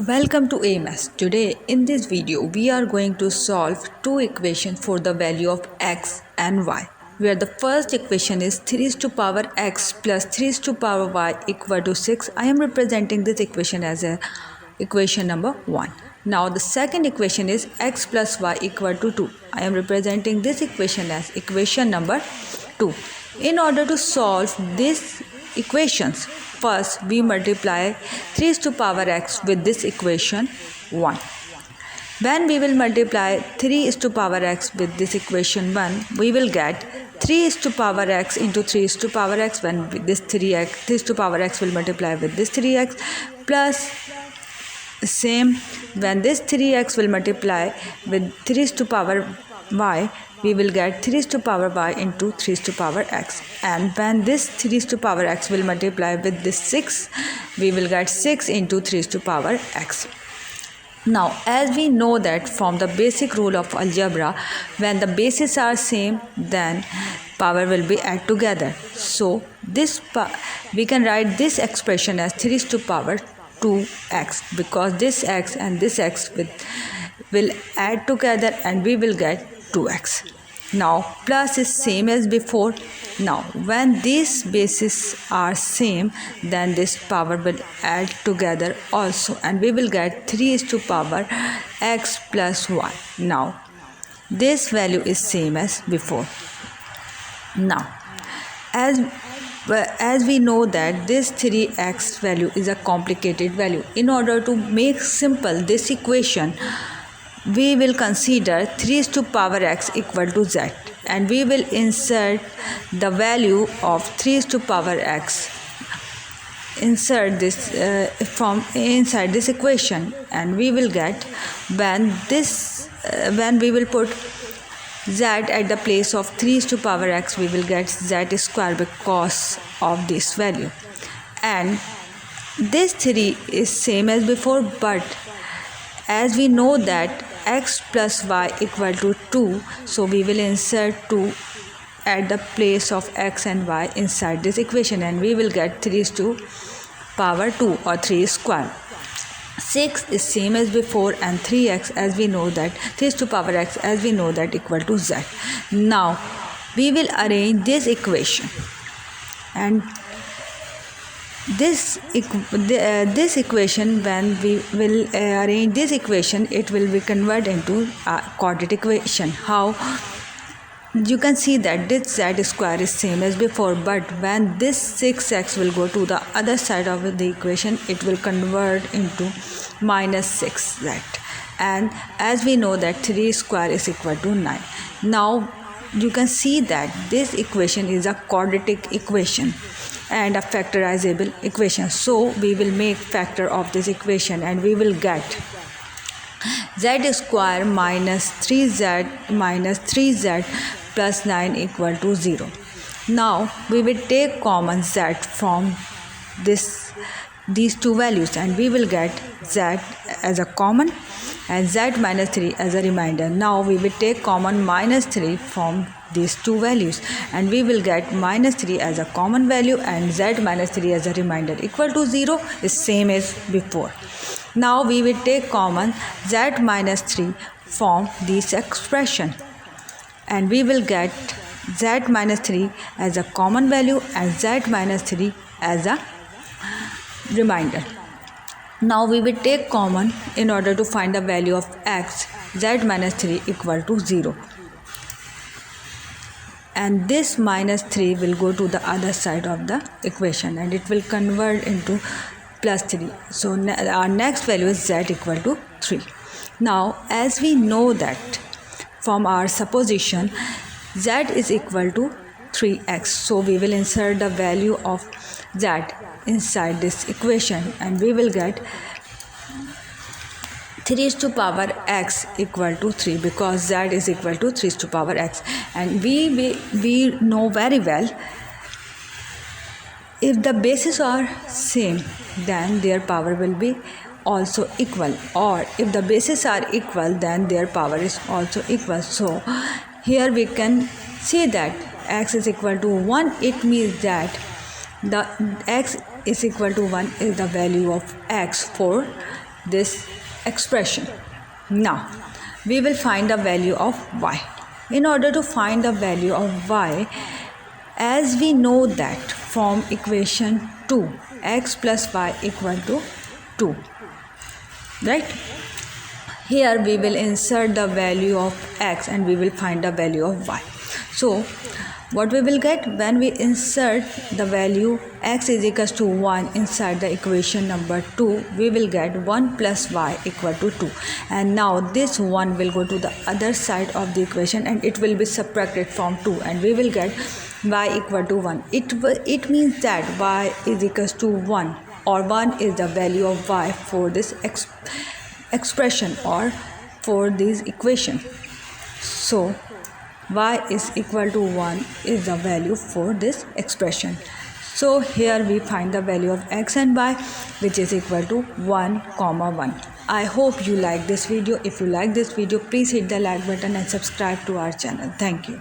Welcome to AMS. Today in this video we are going to solve two equations for the value of x and y, where the first equation is 3 raised to power x plus 3 raised to power y equal to 6. I am representing this equation as equation number 1. Now the second equation is x plus y equal to 2. I am representing this equation as equation number 2. In order to solve these equations, first we multiply 3 raised to power x with this equation 1. When we will multiply 3 raised to power x with this equation 1, we will get 3 raised to power x into 3 raised to power x. When this 3 raised to power x will multiply with this 3x, plus same when this 3x will multiply with 3 raised to power y, we will get 3 raised to power y into 3 raised to power x. And when this 3 raised to power x will multiply with this 6, we will get 6 into 3 raised to power x. Now, as we know that from the basic rule of algebra, when the bases are same, then power will be added together. So this we can write this expression as 3 raised to power 2x, because this x and this x will add together and we will get 2x. Now plus is same as before. Now when these bases are same, then this power will add together also and we will get 3 raised to power x plus y. Now this value is same as before. Now as we know that this 3x value is a complicated value, in order to make simple this equation, we will consider 3 raised to power x equal to z, and we will insert the value of 3 raised to power x, insert this from inside this equation, and we will get when we will put z at the place of 3 raised to power x, we will get z square because of this value. And this 3 is same as before, but as we know that x plus y equal to 2, so we will insert 2 at the place of x and y inside this equation, and we will get 3 raised to power 2 or 3 square. 6 is same as before, and 3x as we know that 3 raised to power x as we know that equal to z. Now we will arrange this equation, and this equation, when we will arrange this equation, it will be converted into a quadratic equation. How? You can see that this z square is same as before, but when this 6x will go to the other side of the equation, it will convert into minus 6z. And as we know that 3 square is equal to 9. Now you can see that this equation is a quadratic equation and a factorizable equation. So we will make factor of this equation and we will get z square minus 3z plus 9 equal to 0. Now we will take common z from these two values, and we will get z as a common and z minus 3 as a remainder. Now we will take common minus 3 from these two values, and we will get minus 3 as a common value and z minus 3 as a remainder equal to 0 is same as before. Now we will take common z minus 3 from this expression, and we will get z minus 3 as a common value and z minus 3 as a remainder. Now we will take common in order to find the value of x, z minus 3 equal to 0. And this minus 3 will go to the other side of the equation and it will convert into plus 3. So our next value is z equal to 3. Now as we know that from our supposition z is equal to 3x, so we will insert the value of z inside this equation, and we will get 3 raised to power x equal to 3, because z is equal to 3 raised to power x. And we know very well, if the bases are same, then their power will be also equal, or if the bases are equal, then their power is also equal. So here we can see that x is equal to 1. It means that the x is equal to 1 is the value of x for this expression. Now we will find the value of y. In order to find the value of y, as we know that from equation 2, x plus y equal to 2, right? Here we will insert the value of x and we will find the value of y. So what we will get when we insert the value x is equals to 1 inside the equation number 2, we will get 1 plus y equal to 2. And now this 1 will go to the other side of the equation and it will be subtracted from 2 and we will get y equal to 1. It means that y is equals to 1, or 1 is the value of y for this expression or for this equation. So y is equal to 1 is the value for this expression. So here we find the value of x and y, which is equal to 1, 1. I hope you like this video. If you like this video, please hit the like button and subscribe to our channel. Thank you.